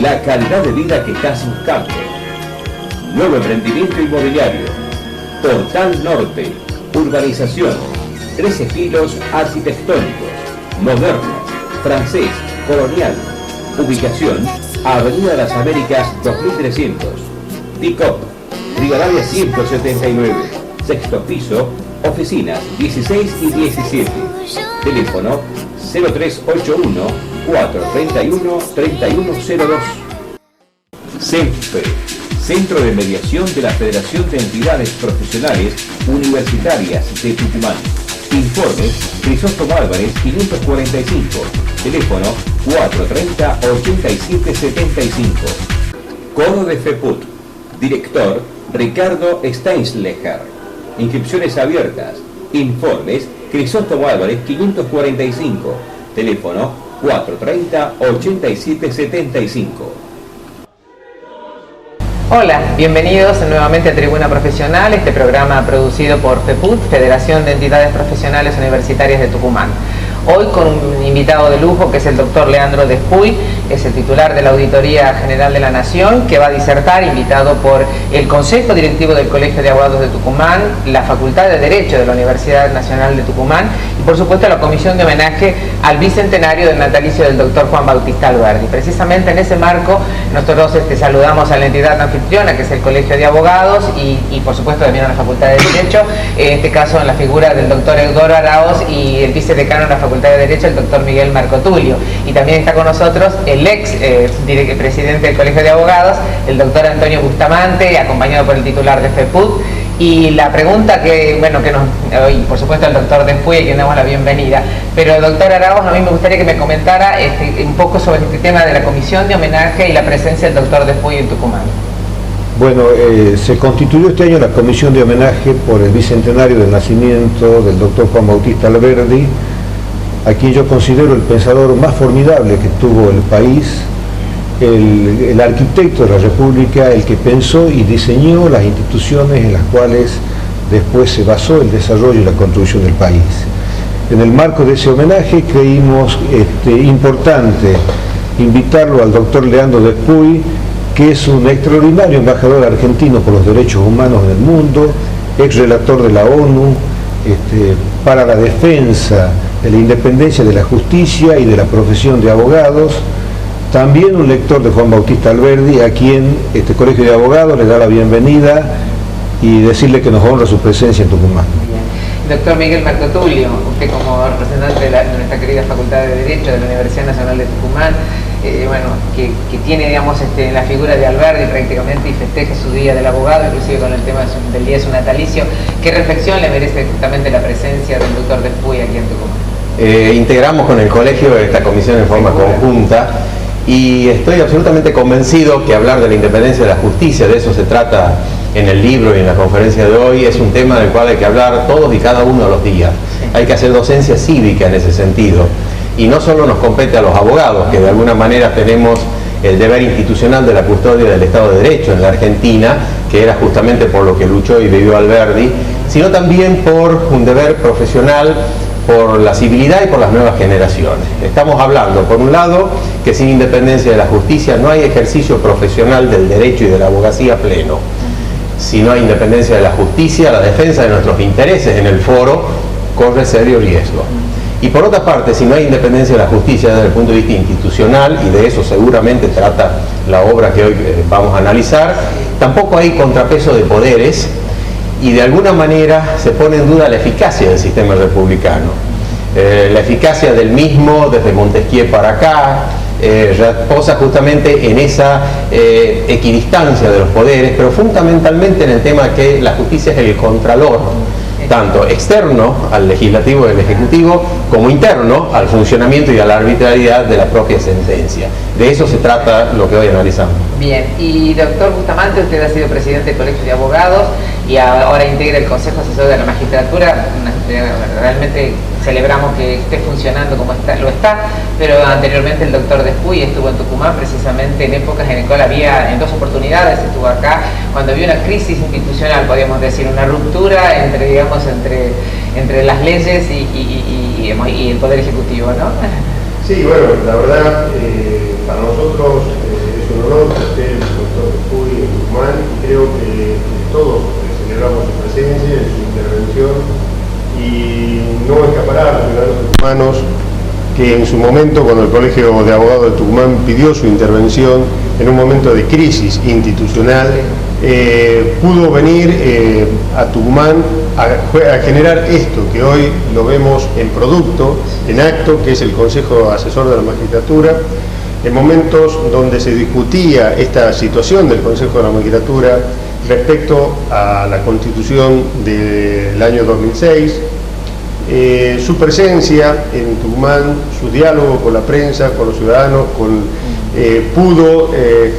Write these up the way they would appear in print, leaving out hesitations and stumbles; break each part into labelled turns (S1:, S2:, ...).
S1: la calidad de vida que estás buscando. Nuevo emprendimiento inmobiliario. Portal Norte. Urbanización. 3 estilos arquitectónicos. Moderno, francés, colonial. Ubicación: Avenida Las Américas 2300. Pick-up, Rivadavia 179. Sexto piso, oficinas 16 y 17. Teléfono 0381 431 3102. CENFE, Centro de Mediación de la Federación de Entidades Profesionales Universitarias de Tucumán. Informes: Crisóstomo Álvarez 545. Teléfono 430 8775. Codo de FEPUT. Director: Ricardo Steinschlecher. Inscripciones abiertas. Informes: Crisóstomo Álvarez 545. Teléfono 430 8775.
S2: Hola, bienvenidos nuevamente a Tribuna Profesional, este programa producido por FEPUT, Federación de Entidades Profesionales Universitarias de Tucumán. Hoy con un invitado de lujo que es el doctor Leandro Despuy, es el titular de la Auditoría General de la Nación, que va a disertar, invitado por el Consejo Directivo del Colegio de Abogados de Tucumán, la Facultad de Derecho de la Universidad Nacional de Tucumán y por supuesto la Comisión de Homenaje al Bicentenario del Natalicio del doctor Juan Bautista Alberdi. Precisamente en ese marco nosotros saludamos a la entidad anfitriona, que es el Colegio de Abogados y por supuesto también a la Facultad de Derecho, en este caso en la figura del doctor Eudoro Araoz y el vicedecano de la Facultad de Derecho, el doctor Miguel Marcotulio. Y también está con nosotros el ex presidente del Colegio de Abogados, el doctor Antonio Bustamante, acompañado por el titular de FEPUT. Y la pregunta que nos, y por supuesto el doctor Despuy, a quien damos la bienvenida, pero doctor Araoz, a mí me gustaría que me comentara un poco sobre este tema de la comisión de homenaje y la presencia del doctor Despuy en Tucumán.
S3: Bueno, se constituyó este año la comisión de homenaje por el bicentenario del nacimiento del doctor Juan Bautista Alberdi, a quien yo considero el pensador más formidable que tuvo el país, el arquitecto de la República, el que pensó y diseñó las instituciones en las cuales después se basó el desarrollo y la construcción del país. En el marco de ese homenaje creímos importante invitarlo al doctor Leandro Despuy, que es un extraordinario embajador argentino por los derechos humanos en el mundo, ex relator de la ONU para la defensa de la independencia de la justicia y de la profesión de abogados, también un lector de Juan Bautista Alberdi, a quien este Colegio de Abogados le da la bienvenida y decirle que nos honra su presencia en Tucumán.
S2: Bien. Doctor Miguel Marcotulio, usted como representante de nuestra querida Facultad de Derecho de la Universidad Nacional de Tucumán, que tiene, digamos, la figura de Alberdi prácticamente y festeja su Día del Abogado, inclusive con el tema del día de su natalicio. ¿Qué reflexión le merece justamente la presencia del doctor Despuy aquí en Tucumán?
S4: Integramos con el colegio esta comisión en forma conjunta y estoy absolutamente convencido que hablar de la independencia de la justicia, de eso se trata en el libro y en la conferencia de hoy, es un tema del cual hay que hablar todos y cada uno de los días. Hay que hacer docencia cívica en ese sentido. Y no solo nos compete a los abogados, que de alguna manera tenemos el deber institucional de la custodia del Estado de Derecho en la Argentina, que era justamente por lo que luchó y vivió Alberdi, sino también por un deber profesional, por la civilidad y por las nuevas generaciones. Estamos hablando, por un lado, que sin independencia de la justicia no hay ejercicio profesional del derecho y de la abogacía pleno. Si no hay independencia de la justicia, la defensa de nuestros intereses en el foro corre serio riesgo. Y por otra parte, si no hay independencia de la justicia desde el punto de vista institucional, y de eso seguramente trata la obra que hoy vamos a analizar, tampoco hay contrapeso de poderes y de alguna manera se pone en duda la eficacia del sistema republicano. La eficacia del mismo desde Montesquieu para acá reposa justamente en esa equidistancia de los poderes, pero fundamentalmente en el tema que la justicia es el contralor, tanto externo al legislativo y al ejecutivo, como interno al funcionamiento y a la arbitrariedad de la propia sentencia. De eso se trata lo que hoy analizamos.
S2: Bien, y doctor Bustamante, usted ha sido presidente del Colegio de Abogados y ahora integra el Consejo Asesor de la Magistratura. Realmente celebramos que esté funcionando como lo está, pero anteriormente el doctor Despuy estuvo en Tucumán precisamente en épocas en las cuales había, en 2 oportunidades estuvo acá, cuando había una crisis institucional, podríamos decir, una ruptura entre las leyes y el Poder Ejecutivo, ¿no?
S5: Sí, bueno, la verdad, para nosotros es un creo que todos celebramos su presencia, su intervención, y no escapará a los ciudadanos tucumanos que en su momento, cuando el Colegio de Abogados de Tucumán pidió su intervención en un momento de crisis institucional, pudo venir a Tucumán a generar esto que hoy lo vemos en producto, en acto, que es el Consejo Asesor de la Magistratura, en momentos donde se discutía esta situación del Consejo de la Magistratura respecto a la Constitución del año 2006, su presencia en Tucumán, su diálogo con la prensa, con los ciudadanos, pudo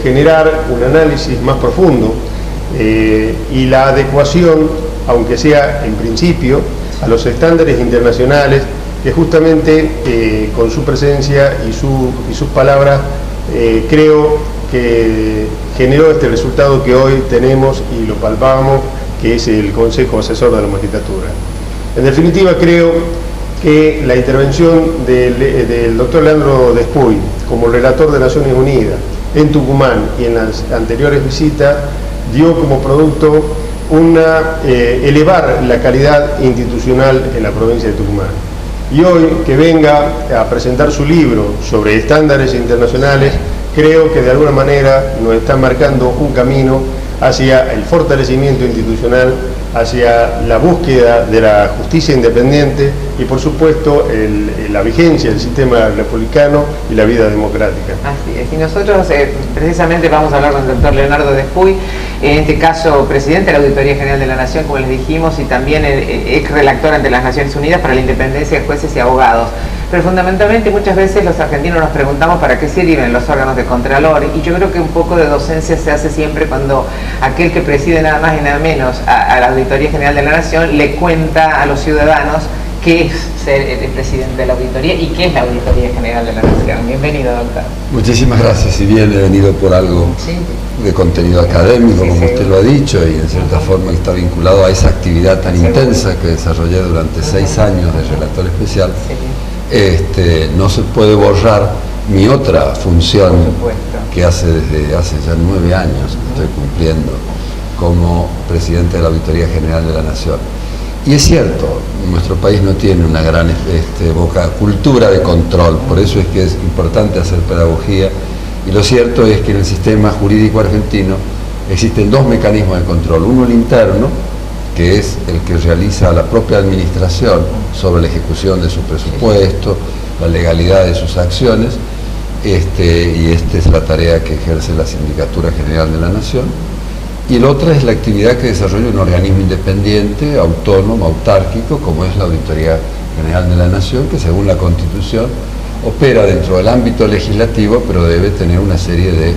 S5: generar un análisis más profundo y la adecuación, aunque sea en principio, a los estándares internacionales que justamente con su presencia y sus palabras creo que generó este resultado que hoy tenemos y lo palpamos, que es el Consejo Asesor de la Magistratura. En definitiva, creo que la intervención del doctor Leandro Despuy como relator de Naciones Unidas en Tucumán y en las anteriores visitas dio como producto elevar la calidad institucional en la provincia de Tucumán. Y hoy que venga a presentar su libro sobre estándares internacionales, creo que de alguna manera nos está marcando un camino hacia el fortalecimiento institucional, hacia la búsqueda de la justicia independiente y por supuesto la vigencia del sistema republicano y la vida democrática.
S2: Así es, y nosotros precisamente vamos a hablar con el doctor Leonardo Despuy, en este caso presidente de la Auditoría General de la Nación, como les dijimos, y también ex relator ante las Naciones Unidas para la independencia de jueces y abogados. Pero fundamentalmente muchas veces los argentinos nos preguntamos para qué sirven los órganos de contralor, y yo creo que un poco de docencia se hace siempre cuando aquel que preside nada más y nada menos a la Auditoría General de la Nación le cuenta a los ciudadanos qué es ser el presidente de la auditoría y qué es la Auditoría General de la Nación. Bienvenido, doctor.
S6: Muchísimas gracias. Si bien he venido por algo de contenido académico, como usted lo ha dicho, y en cierta forma está vinculado a esa actividad tan intensa que desarrollé durante 6 años de relator especial, no se puede borrar mi otra función que desde hace ya 9 años que estoy cumpliendo como presidente de la Auditoría General de la Nación. Y es cierto, nuestro país no tiene una gran cultura de control, por eso es que es importante hacer pedagogía, y lo cierto es que en el sistema jurídico argentino existen 2 mecanismos de control: uno el interno, que es el que realiza la propia administración sobre la ejecución de su presupuesto, la legalidad de sus acciones, y esta es la tarea que ejerce la Sindicatura General de la Nación. Y la otra es la actividad que desarrolla un organismo independiente, autónomo, autárquico, como es la Auditoría General de la Nación, que según la Constitución opera dentro del ámbito legislativo, pero debe tener una serie de,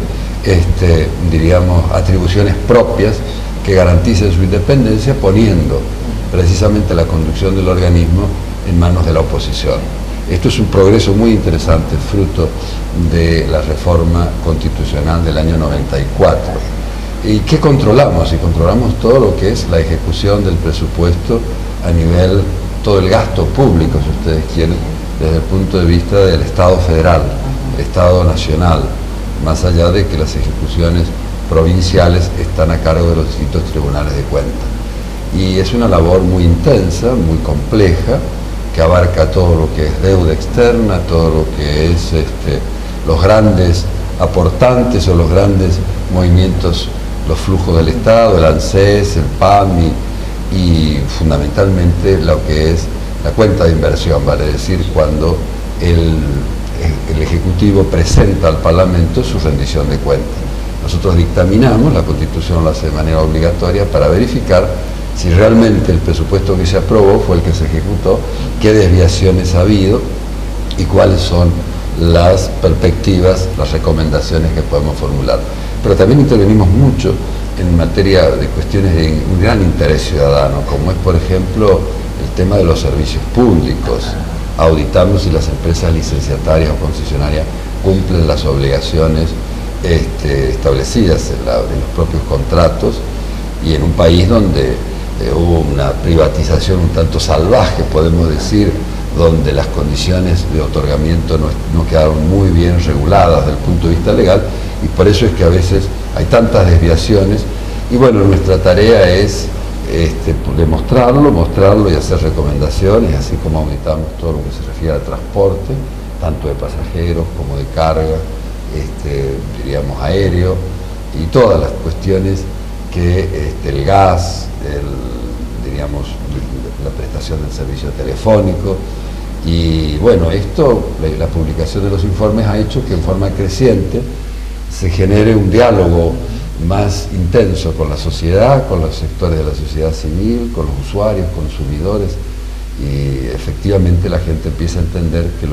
S6: atribuciones propias que garanticen su independencia, poniendo precisamente la conducción del organismo en manos de la oposición. Esto es un progreso muy interesante, fruto de la reforma constitucional del año 94. ¿Y qué controlamos? Y controlamos todo lo que es la ejecución del presupuesto a nivel, todo el gasto público, si ustedes quieren, desde el punto de vista del Estado federal, el Estado nacional, más allá de que las ejecuciones provinciales están a cargo de los distintos tribunales de cuentas. Y es una labor muy intensa, muy compleja, que abarca todo lo que es deuda externa, todo lo que es los grandes aportantes o los grandes movimientos, los flujos del Estado, el ANSES, el PAMI y fundamentalmente lo que es la cuenta de inversión, vale decir, cuando el Ejecutivo presenta al Parlamento su rendición de cuentas. Nosotros dictaminamos, la Constitución lo hace de manera obligatoria, para verificar si realmente el presupuesto que se aprobó fue el que se ejecutó, qué desviaciones ha habido y cuáles son las perspectivas, las recomendaciones que podemos formular. Pero también intervenimos mucho en materia de cuestiones de un gran interés ciudadano, como es, por ejemplo, el tema de los servicios públicos. Auditamos si las empresas licenciatarias o concesionarias cumplen las obligaciones establecidas en los propios contratos, y en un país donde hubo una privatización un tanto salvaje, podemos decir, donde las condiciones de otorgamiento no quedaron muy bien reguladas desde el punto de vista legal, y por eso es que a veces hay tantas desviaciones Y bueno, nuestra tarea es mostrarlo y hacer recomendaciones, así como aumentamos todo lo que se refiere al transporte, tanto de pasajeros como de carga, diríamos aéreo, y todas las cuestiones que el gas, diríamos, la prestación del servicio telefónico. Y bueno, la publicación de los informes ha hecho que en forma creciente se genere un diálogo más intenso con la sociedad, con los sectores de la sociedad civil, con los usuarios, consumidores, y efectivamente la gente empieza a entender que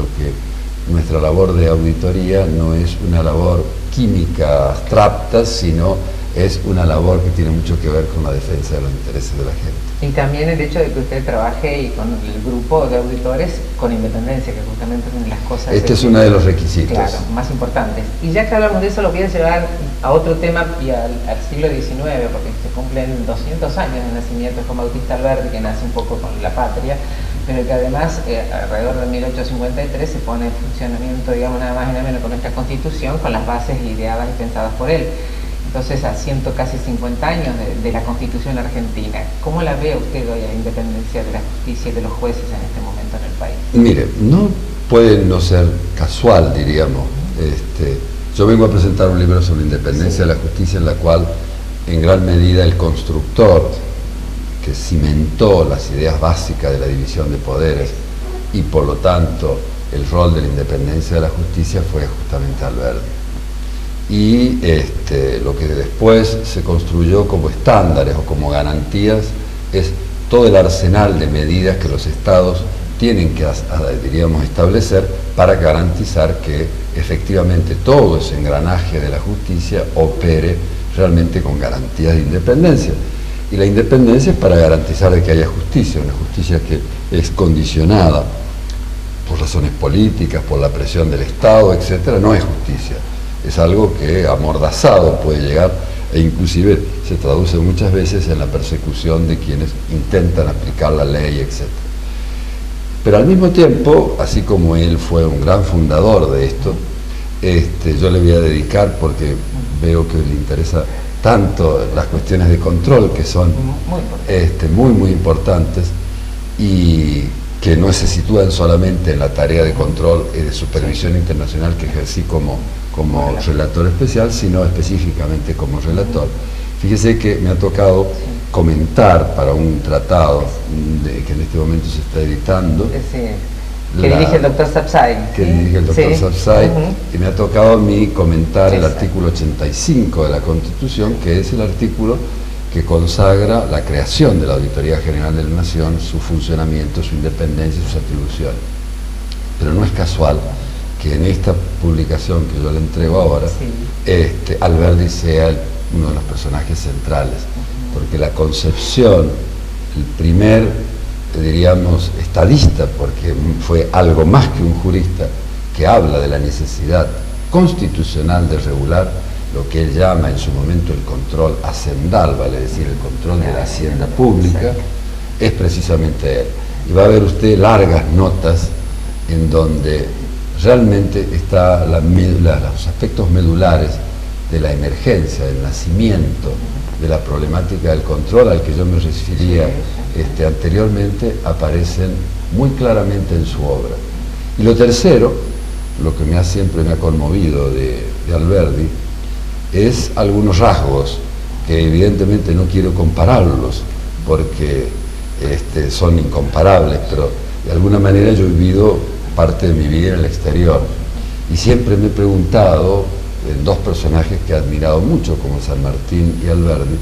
S6: nuestra labor de auditoría no es una labor química abstracta, sino es una labor que tiene mucho que ver con la defensa de los intereses de la gente.
S2: Y también el hecho de que usted trabaje y con el grupo de auditores con independencia, que justamente es una de las cosas...
S6: Este es uno de los requisitos.
S2: Claro, más importantes. Y ya que hablamos de eso, lo voy a llevar a otro tema y al siglo XIX, porque se cumplen 200 años del nacimiento de Juan Bautista Alberdi, que nace un poco con la patria, pero que además alrededor de 1853 se pone en funcionamiento, digamos, nada más y nada menos con nuestra Constitución, con las bases ideadas y pensadas por él. Entonces, a casi 50 años de la Constitución argentina, ¿cómo la ve usted hoy a la independencia de la justicia y de los jueces en este momento en el país?
S6: Mire, no puede no ser casual, diríamos. Yo vengo a presentar un libro sobre la independencia de la justicia, en la cual, en gran medida, el constructor que cimentó las ideas básicas de la división de poderes y, por lo tanto, el rol de la independencia de la justicia fue justamente Alberdi. Y lo que después se construyó como estándares o como garantías es todo el arsenal de medidas que los estados tienen que, diríamos, establecer para garantizar que efectivamente todo ese engranaje de la justicia opere realmente con garantías de independencia. Y la independencia es para garantizar de que haya justicia, una justicia que es condicionada por razones políticas, por la presión del Estado, etcétera, no es justicia. Es algo que amordazado puede llegar e inclusive se traduce muchas veces en la persecución de quienes intentan aplicar la ley, etc. Pero al mismo tiempo, así como él fue un gran fundador de esto, yo le voy a dedicar, porque veo que le interesa tanto las cuestiones de control, que son muy importantes, y que no se sitúan solamente en la tarea de control y de supervisión internacional que ejercí como relator especial, sino específicamente como relator. Fíjese que me ha tocado comentar para un tratado que en este momento se está editando,
S2: que dirige el doctor Sapsay.
S6: Que dirige el doctor Sapsay, y me ha tocado a mí comentar el artículo 85 de la Constitución, que es el artículo que consagra la creación de la Auditoría General de la Nación, su funcionamiento, su independencia y sus atribuciones. Pero no es casual que en esta publicación que yo le entrego ahora, Alberdi sea uno de los personajes centrales, porque la concepción, el primer, diríamos, estadista, porque fue algo más que un jurista, que habla de la necesidad constitucional de regular lo que él llama en su momento el control hacendal, vale decir, el control de la hacienda pública, es precisamente él. Y va a ver usted largas notas en donde realmente están los aspectos medulares de la emergencia, del nacimiento, de la problemática del control al que yo me refería anteriormente, aparecen muy claramente en su obra. Y lo tercero, lo que siempre me ha conmovido de Alberdi, es algunos rasgos que evidentemente no quiero compararlos porque son incomparables, pero de alguna manera yo he vivido parte de mi vida en el exterior y siempre me he preguntado en dos personajes que he admirado mucho, como San Martín y Alberdi,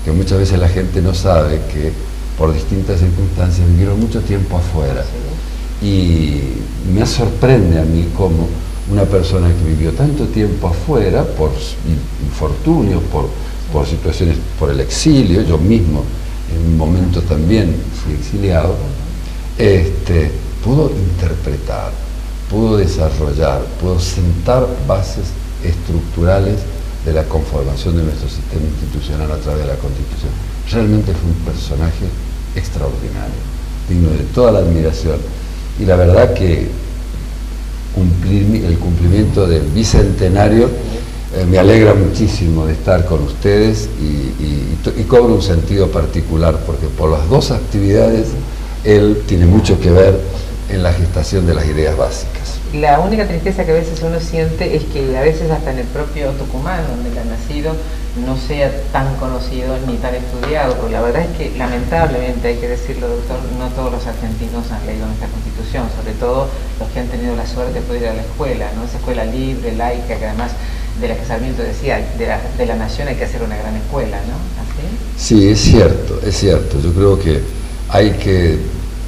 S6: que muchas veces la gente no sabe que por distintas circunstancias vivieron mucho tiempo afuera, y me sorprende a mí cómo una persona que vivió tanto tiempo afuera por infortunios, por situaciones, por el exilio, yo mismo en un momento también fui exiliado, pudo interpretar, pudo desarrollar, pudo sentar bases estructurales de la conformación de nuestro sistema institucional a través de la Constitución. Realmente fue un personaje extraordinario, digno de toda la admiración, y la verdad que el cumplimiento del bicentenario Me alegra muchísimo de estar con ustedes y cobro un sentido particular porque por las dos actividades él tiene mucho que ver en la gestación de las ideas básicas.
S2: La única tristeza que a veces uno siente es que a veces hasta en el propio Tucumán, donde él ha nacido, no sea tan conocido ni tan estudiado, porque la verdad es que lamentablemente, hay que decirlo, doctor, no todos los argentinos han leído nuestra Constitución, sobre todo los que han tenido la suerte de poder ir a la escuela, ¿no? Esa escuela libre, laica, que además de la que Sarmiento decía, de la nación hay que hacer una gran escuela, ¿no? ¿Así?
S6: Sí, es cierto, es cierto. Yo creo que hay que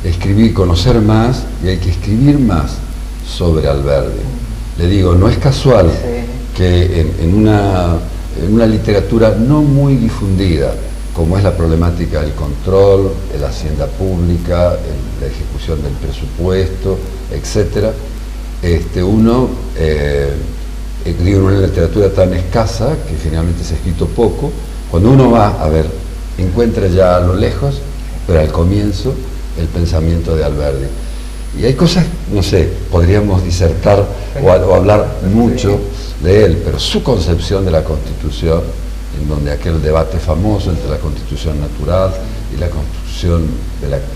S6: escribir, conocer más y hay que escribir más sobre Alberdi. Le digo, no es casual que en una literatura no muy difundida, como es la problemática del control, de la hacienda pública, la ejecución del presupuesto, etc., uno, digo, en una literatura tan escasa, que generalmente se ha escrito poco, cuando uno va a ver, encuentra ya a lo lejos, pero al comienzo, el pensamiento de Alberdi. Y hay cosas, no sé, podríamos disertar o hablar mucho de él, pero su concepción de la Constitución, en donde aquel debate famoso entre la Constitución natural y la Constitución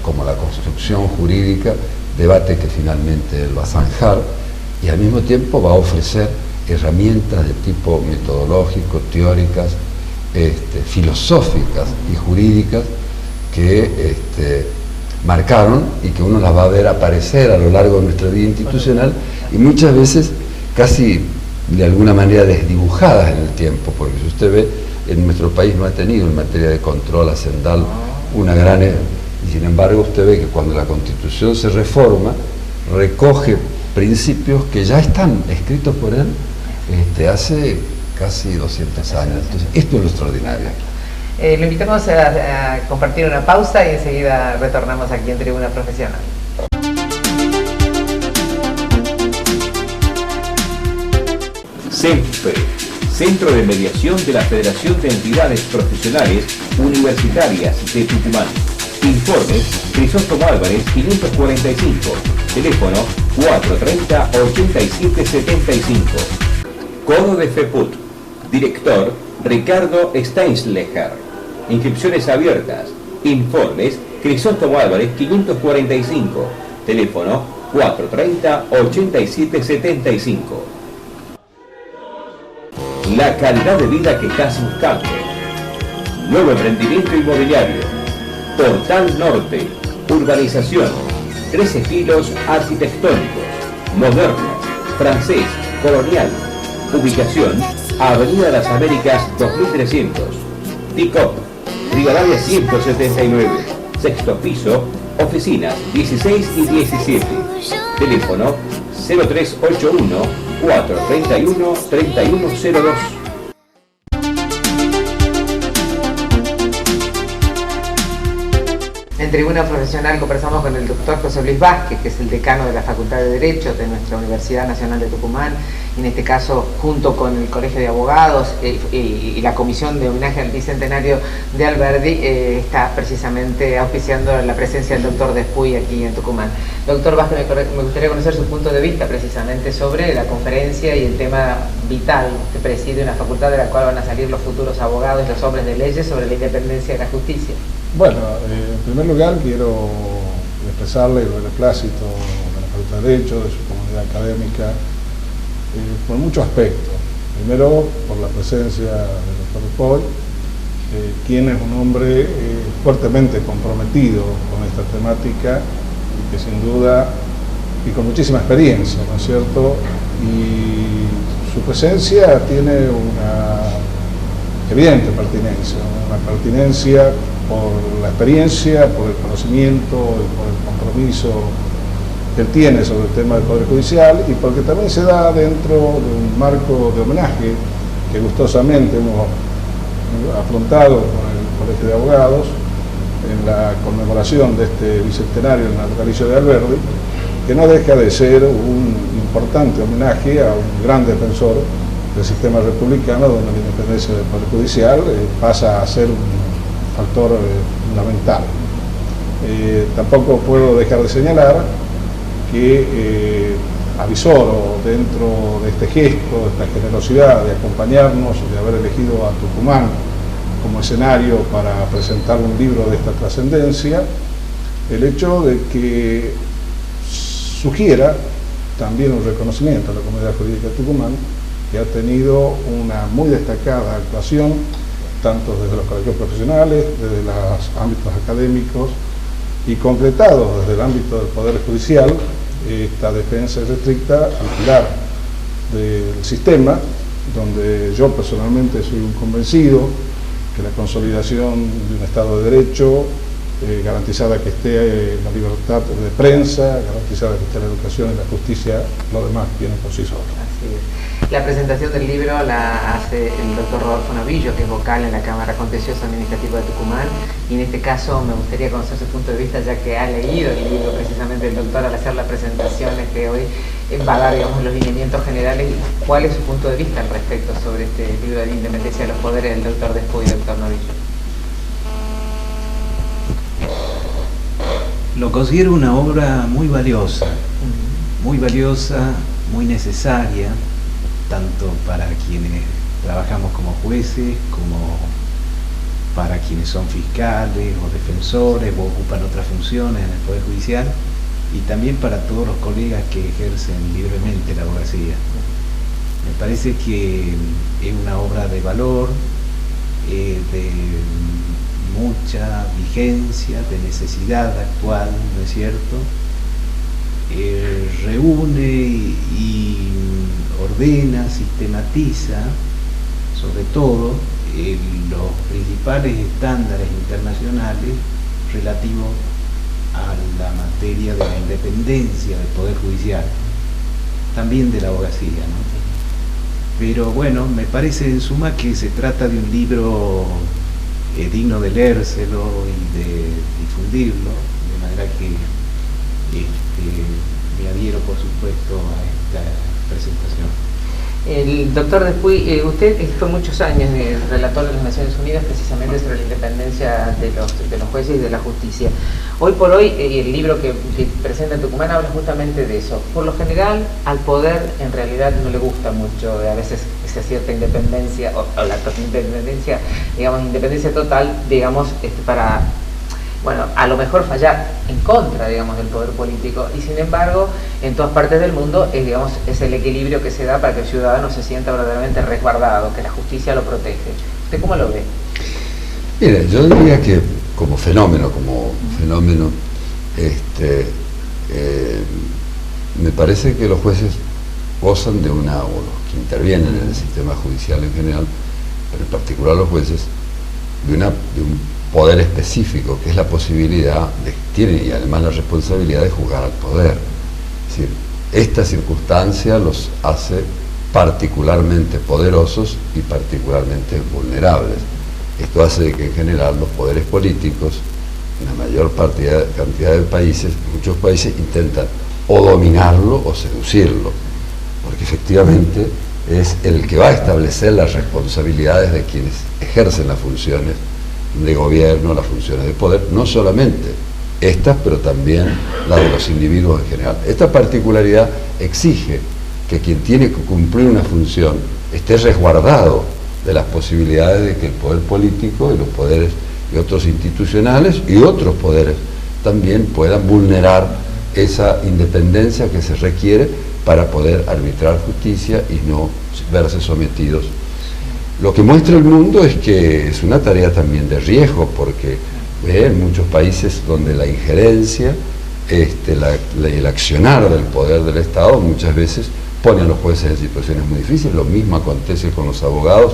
S6: como la construcción jurídica, debate que finalmente él va a zanjar y al mismo tiempo va a ofrecer herramientas de tipo metodológico, teóricas, filosóficas y jurídicas que marcaron y que uno las va a ver aparecer a lo largo de nuestra vida institucional y muchas veces casi de alguna manera desdibujadas en el tiempo, porque si usted ve, en nuestro país no ha tenido en materia de control hacendal una gran... y sin embargo usted ve que cuando la Constitución se reforma, recoge principios que ya están escritos por él hace casi 200 años. Entonces, esto es lo extraordinario.
S2: Lo invitamos a compartir una pausa y enseguida retornamos aquí en Tribuna Profesional.
S1: CENFE, Centro de Mediación de la Federación de Entidades Profesionales Universitarias de Tucumán. Informes: Crisóstomo Álvarez 545, teléfono 430-8775. Codo de FEPUT, director Ricardo Steinschlecher. Inscripciones abiertas. Informes: Crisóstomo Álvarez 545, teléfono 430-8775. La calidad de vida que estás buscando. Nuevo emprendimiento inmobiliario. Portal Norte. Urbanización. 3 estilos arquitectónicos. Modernas. Francés. Colonial. Ubicación: Avenida Las Américas 2300. Pick-up. Rivadavia 179. Sexto piso. Oficinas 16 y 17. Teléfono 0381-431-3102.
S2: En Tribuna Profesional conversamos con el doctor José Luis Vázquez, que es el decano de la Facultad de Derecho de nuestra Universidad Nacional de Tucumán, y en este caso junto con el Colegio de Abogados y la Comisión de Homenaje al Bicentenario de Alberdi está precisamente auspiciando la presencia del doctor Despuy aquí en Tucumán. Doctor Vázquez, me gustaría conocer su punto de vista precisamente sobre la conferencia y el tema vital que preside una facultad de la cual van a salir los futuros abogados y los hombres de leyes sobre la independencia de la justicia.
S7: Bueno, en primer lugar quiero expresarle el beneplácito de la Facultad de Derecho, de su comunidad académica, por muchos aspectos. Primero, por la presencia del doctor Despuy, quien es un hombre fuertemente comprometido con esta temática y que sin duda, y con muchísima experiencia, ¿no es cierto? Y su presencia tiene una evidente pertinencia, una pertinencia por la experiencia, por el conocimiento y por el compromiso que él tiene sobre el tema del Poder Judicial y porque también se da dentro de un marco de homenaje que gustosamente hemos afrontado con el Colegio de Abogados en la conmemoración de este bicentenario del natalicio de Alberdi, que no deja de ser un importante homenaje a un gran defensor del sistema republicano, donde la independencia del Poder Judicial pasa a ser un factor fundamental. Tampoco puedo dejar de señalar que avisoro dentro de este gesto, de esta generosidad de acompañarnos, de haber elegido a Tucumán como escenario para presentar un libro de esta trascendencia, el hecho de que sugiera también un reconocimiento a la comunidad jurídica de Tucumán, que ha tenido una muy destacada actuación, tanto desde los colegios profesionales, desde los ámbitos académicos y concretado desde el ámbito del Poder Judicial, esta defensa irrestricta al pilar del sistema, donde yo personalmente soy un convencido que la consolidación de un Estado de Derecho, garantizada que esté la libertad de prensa, garantizada que esté la educación y la justicia, lo demás viene por sí solo.
S2: Así es. La presentación del libro la hace el doctor Rodolfo Novillo, que es vocal en la Cámara Contencioso Administrativa de Tucumán, y en este caso me gustaría conocer su punto de vista, ya que ha leído el libro precisamente el doctor al hacer la presentación que hoy va a dar, digamos, los lineamientos generales. ¿Cuál es su punto de vista al respecto sobre este libro de la independencia de los poderes del doctor Despuy y doctor Novillo?
S8: Lo considero una obra muy valiosa, muy necesaria, tanto para quienes trabajamos como jueces, como para quienes son fiscales o defensores o ocupan otras funciones en el Poder Judicial, y también para todos los colegas que ejercen libremente la abogacía. Me parece que es una obra de valor, de mucha vigencia, de necesidad actual, ¿no es cierto? Reúne y ordena, sistematiza, sobre todo, los principales estándares internacionales relativos a la materia de la independencia del Poder Judicial, también de la abogacía, ¿no? Pero bueno, me parece en suma que se trata de un libro digno de leérselo y de difundirlo, de manera que me adhiero por supuesto a esta presentación.
S2: El doctor Despuy, usted fue muchos años relator de las Naciones Unidas precisamente sobre la independencia de los jueces y de la justicia. Hoy por hoy el libro que presenta en Tucumán habla justamente de eso. Por lo general al poder en realidad no le gusta mucho a veces esa cierta independencia o la independencia, digamos, independencia total, digamos, para, bueno, a lo mejor fallar en contra, digamos, del poder político, y sin embargo, en todas partes del mundo, digamos, es el equilibrio que se da para que el ciudadano se sienta verdaderamente resguardado, que la justicia lo protege. ¿Usted cómo lo ve?
S6: Mira, yo diría que como fenómeno, me parece que los jueces gozan de o los que intervienen en el sistema judicial en general, pero en particular los jueces, de un poder específico, que es la posibilidad, tienen y además la responsabilidad de juzgar al poder. Es decir, esta circunstancia los hace particularmente poderosos y particularmente vulnerables. Esto hace que en general los poderes políticos, en la mayor cantidad de países, muchos países intentan o dominarlo o seducirlo, porque efectivamente es el que va a establecer las responsabilidades de quienes ejercen las funciones de gobierno, las funciones de poder, no solamente estas, pero también las de los individuos en general. Esta particularidad exige que quien tiene que cumplir una función esté resguardado de las posibilidades de que el poder político y los poderes y otros institucionales y otros poderes también puedan vulnerar esa independencia que se requiere para poder arbitrar justicia y no verse sometidos. Lo que muestra el mundo es que es una tarea también de riesgo, porque en muchos países donde la injerencia, el accionar del poder del Estado muchas veces pone a los jueces en situaciones muy difíciles. Lo mismo acontece con los abogados,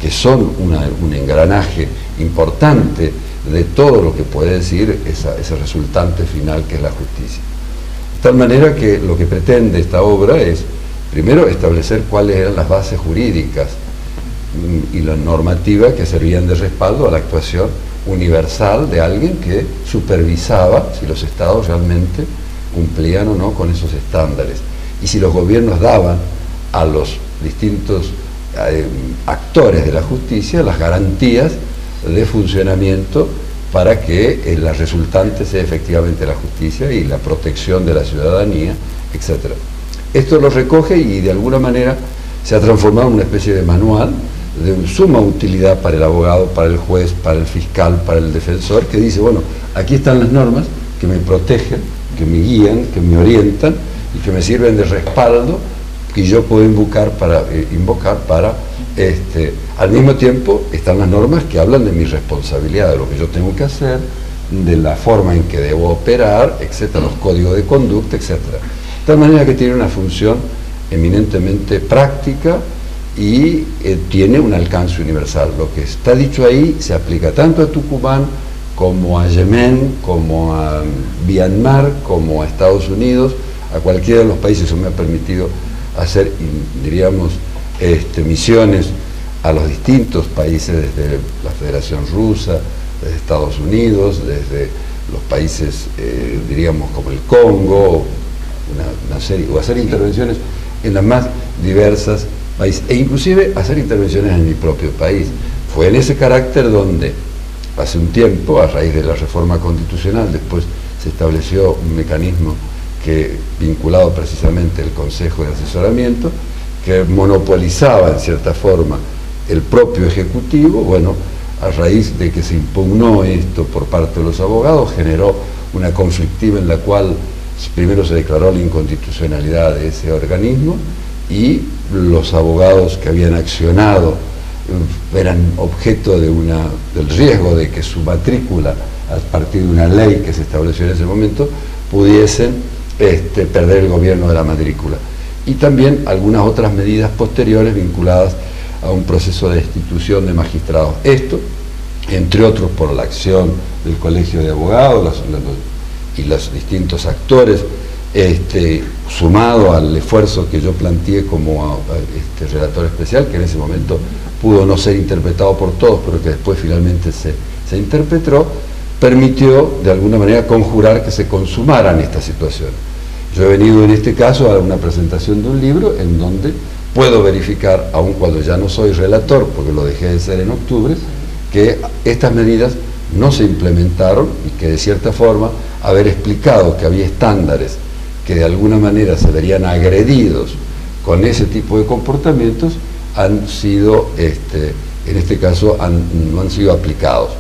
S6: que son un engranaje importante de todo lo que puede decir ese resultante final que es la justicia. De tal manera que lo que pretende esta obra es, primero, establecer cuáles eran las bases jurídicas y la normativa que servían de respaldo a la actuación universal de alguien que supervisaba si los estados realmente cumplían o no con esos estándares, y si los gobiernos daban a los distintos actores de la justicia las garantías de funcionamiento para que la resultante sea efectivamente la justicia y la protección de la ciudadanía, etc. Esto lo recoge y de alguna manera se ha transformado en una especie de manual de suma utilidad para el abogado, para el juez, para el fiscal, para el defensor, que dice, bueno, aquí están las normas que me protegen, que me guían, que me orientan y que me sirven de respaldo que yo puedo invocar para al mismo tiempo están las normas que hablan de mi responsabilidad, de lo que yo tengo que hacer, de la forma en que debo operar, etcétera, los códigos de conducta, etcétera. De tal manera que tiene una función eminentemente práctica y tiene un alcance universal. Lo que está dicho ahí se aplica tanto a Tucumán como a Yemen, como a Myanmar, como a Estados Unidos, a cualquiera de los países. Eso me ha permitido hacer, diríamos, misiones a los distintos países, desde la Federación Rusa, desde Estados Unidos, desde los países, diríamos, como el Congo, una serie, o hacer intervenciones en las más diversas países, e inclusive hacer intervenciones en mi propio país. Fue en ese carácter donde, hace un tiempo, a raíz de la reforma constitucional, después se estableció un mecanismo que, vinculado precisamente al Consejo de Asesoramiento, que monopolizaba en cierta forma el propio Ejecutivo. Bueno, a raíz de que se impugnó esto por parte de los abogados, generó una conflictiva en la cual primero se declaró la inconstitucionalidad de ese organismo y los abogados que habían accionado eran objeto del riesgo de que su matrícula, a partir de una ley que se estableció en ese momento, pudiesen perder el gobierno de la matrícula. Y también algunas otras medidas posteriores vinculadas a un proceso de destitución de magistrados. Esto, entre otros, por la acción del Colegio de Abogados y los distintos actores, sumado al esfuerzo que yo planteé como relator especial, que en ese momento pudo no ser interpretado por todos, pero que después finalmente se interpretó, permitió de alguna manera conjurar que se consumaran estas situaciones. Yo he venido en este caso a una presentación de un libro en donde puedo verificar, aun cuando ya no soy relator, porque lo dejé de ser en octubre, que estas medidas no se implementaron y que de cierta forma haber explicado que había estándares que de alguna manera se verían agredidos con ese tipo de comportamientos han sido, en este caso, no han sido aplicados.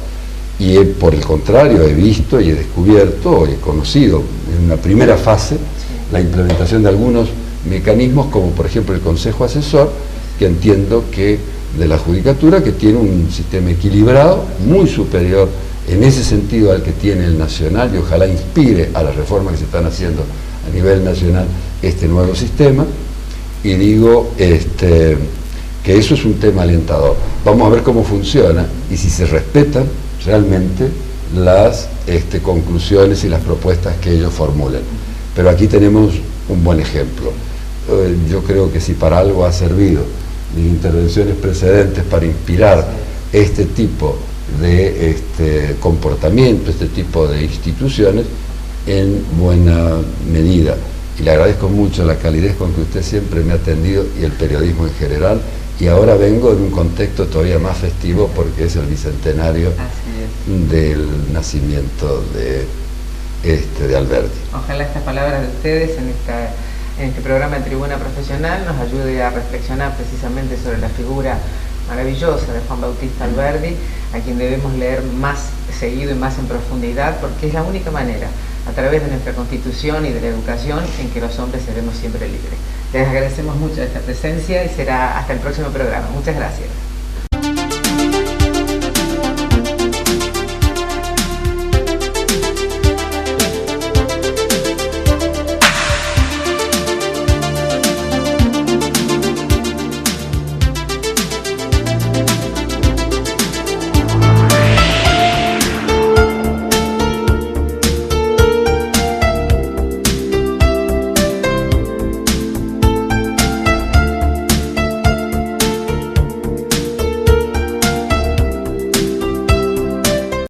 S6: Y por el contrario, he visto y he descubierto, he conocido en una primera fase la implementación de algunos mecanismos, como por ejemplo el Consejo Asesor, que entiendo que de la Judicatura, que tiene un sistema equilibrado, muy superior en ese sentido al que tiene el nacional, y ojalá inspire a las reformas que se están haciendo a nivel nacional este nuevo sistema. Y digo que eso es un tema alentador. Vamos a ver cómo funciona y si se respetan realmente las conclusiones y las propuestas que ellos formulan. Pero aquí tenemos un buen ejemplo. Yo creo que si para algo ha servido mis intervenciones precedentes para inspirar este tipo de comportamiento, este tipo de instituciones, en buena medida. Y le agradezco mucho la calidez con que usted siempre me ha atendido y el periodismo en general. Y ahora vengo en un contexto todavía más festivo porque es el bicentenario del nacimiento de Alberdi.
S2: Ojalá estas palabras de ustedes en este programa de Tribuna Profesional nos ayude a reflexionar precisamente sobre la figura maravillosa de Juan Bautista Alberdi, a quien debemos leer más seguido y más en profundidad, porque es la única manera, a través de nuestra Constitución y de la educación, en que los hombres seremos siempre libres. Les agradecemos mucho esta presencia y será hasta el próximo programa. Muchas gracias.